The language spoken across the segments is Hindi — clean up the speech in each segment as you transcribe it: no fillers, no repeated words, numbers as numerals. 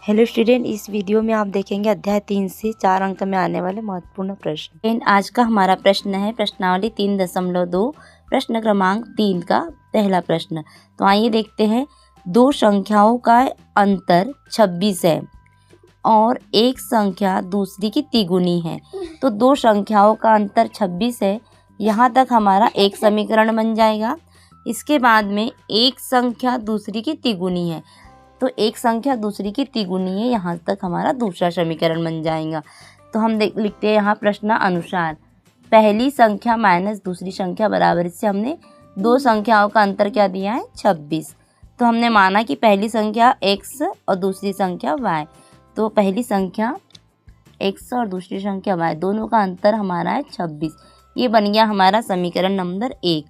हेलो स्टूडेंट, इस वीडियो में आप देखेंगे अध्याय 3 से 4 अंक में आने वाले महत्वपूर्ण प्रश्न। आज का हमारा प्रश्न है प्रश्नावली 3.2 प्रश्न क्रमांक 3 का पहला प्रश्न। तो आइए देखते हैं। दो संख्याओं का अंतर 26 है और एक संख्या दूसरी की तिगुनी है। तो दो संख्याओं का अंतर 26 है, यहाँ तक हमारा एक समीकरण बन जाएगा। इसके बाद में एक संख्या दूसरी की तिगुनी है, तो एक संख्या दूसरी की तिगुनी है, यहाँ तक हमारा दूसरा समीकरण बन जाएगा। तो हम लिखते हैं यहाँ प्रश्न अनुसार पहली संख्या माइनस दूसरी संख्या बराबर। इससे हमने दो संख्याओं का अंतर क्या दिया है 26। तो हमने माना कि पहली संख्या x और दूसरी संख्या y। तो पहली संख्या x और दूसरी संख्या y, दोनों का अंतर हमारा है 26। ये बन गया हमारा समीकरण नंबर 1।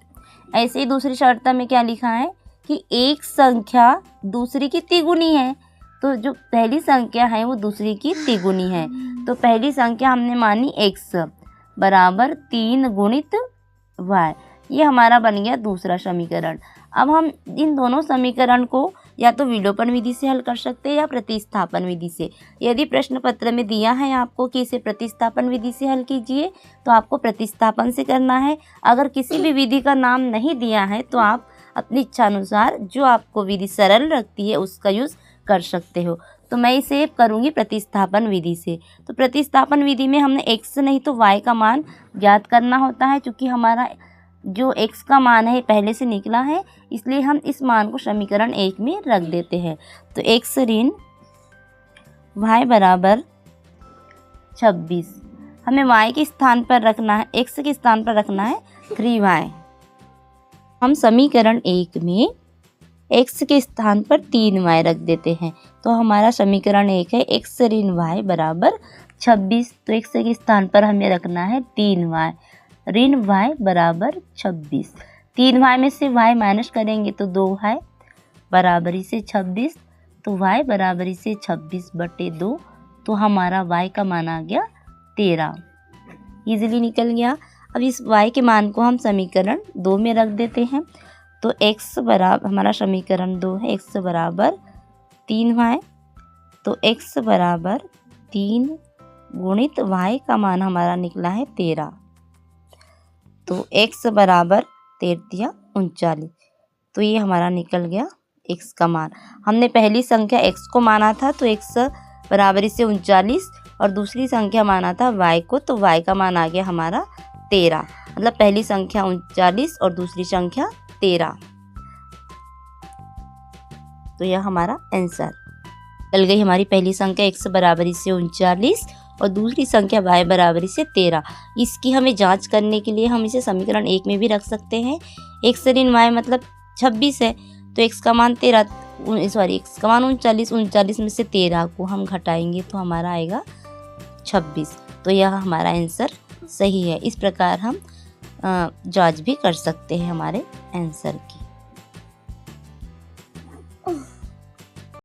ऐसे ही दूसरी शर्त में क्या लिखा है कि एक संख्या दूसरी की तिगुनी है। तो जो पहली संख्या है वो दूसरी की तिगुनी है। तो पहली संख्या हमने मानी x बराबर 3 गुणित y। ये हमारा बन गया दूसरा समीकरण। अब हम इन दोनों समीकरण को या तो विलोपन विधि से हल कर सकते हैं या प्रतिस्थापन विधि से। यदि प्रश्न पत्र में दिया है आपको कि इसे प्रतिस्थापन विधि से हल कीजिए, तो आपको प्रतिस्थापन से करना है। अगर किसी भी विधि का नाम नहीं दिया है तो आप अपनी इच्छा अनुसार जो आपको विधि सरल लगती है उसका यूज़ कर सकते हो। तो मैं इसे करूँगी प्रतिस्थापन विधि से। तो प्रतिस्थापन विधि में हमने x नहीं तो y का मान ज्ञात करना होता है। चूँकि हमारा जो x का मान है पहले से निकला है, इसलिए हम इस मान को समीकरण 1 में रख देते हैं। तो x ऋण y बराबर 26। हमें y के स्थान पर रखना है, x के स्थान पर रखना है 3y। हम समीकरण 1 में x के स्थान पर 3y रख देते हैं। तो हमारा समीकरण 1 है x ऋण y बराबर 26। तो x के स्थान पर हमें रखना है 3y ऋण y बराबर 26। 3y में से y माइनस करेंगे तो 2y बराबरी से 26। तो y बराबरी से 26/2। तो हमारा y का मान आ गया 13। ईजिली निकल गया। अब इस y के मान को हम समीकरण 2 में रख देते हैं। तो x बराबर, हमारा समीकरण 2 है x बराबर 3y। तो x बराबर 3 गुणित y का मान हमारा निकला है 13। तो x बराबर 13 39। तो ये हमारा निकल गया x का मान। हमने पहली संख्या x को माना था तो x बराबरी से 39 और दूसरी संख्या माना था y को, तो y का मान आ गया हमारा 13। मतलब पहली संख्या 39 और दूसरी संख्या 13। तो यह हमारा आंसर चल गई। हमारी पहली संख्या x बराबरी से 39 और दूसरी संख्या y बराबरी से 13। इसकी हमें जांच करने के लिए हम इसे समीकरण 1 में भी रख सकते हैं। x ऋण y मतलब 26 है, तो x का मान 39 में से 13 को हम घटाएंगे तो हमारा आएगा 26। तो यह हमारा आंसर सही है। इस प्रकार हम जांच भी कर सकते हैं हमारे आंसर की।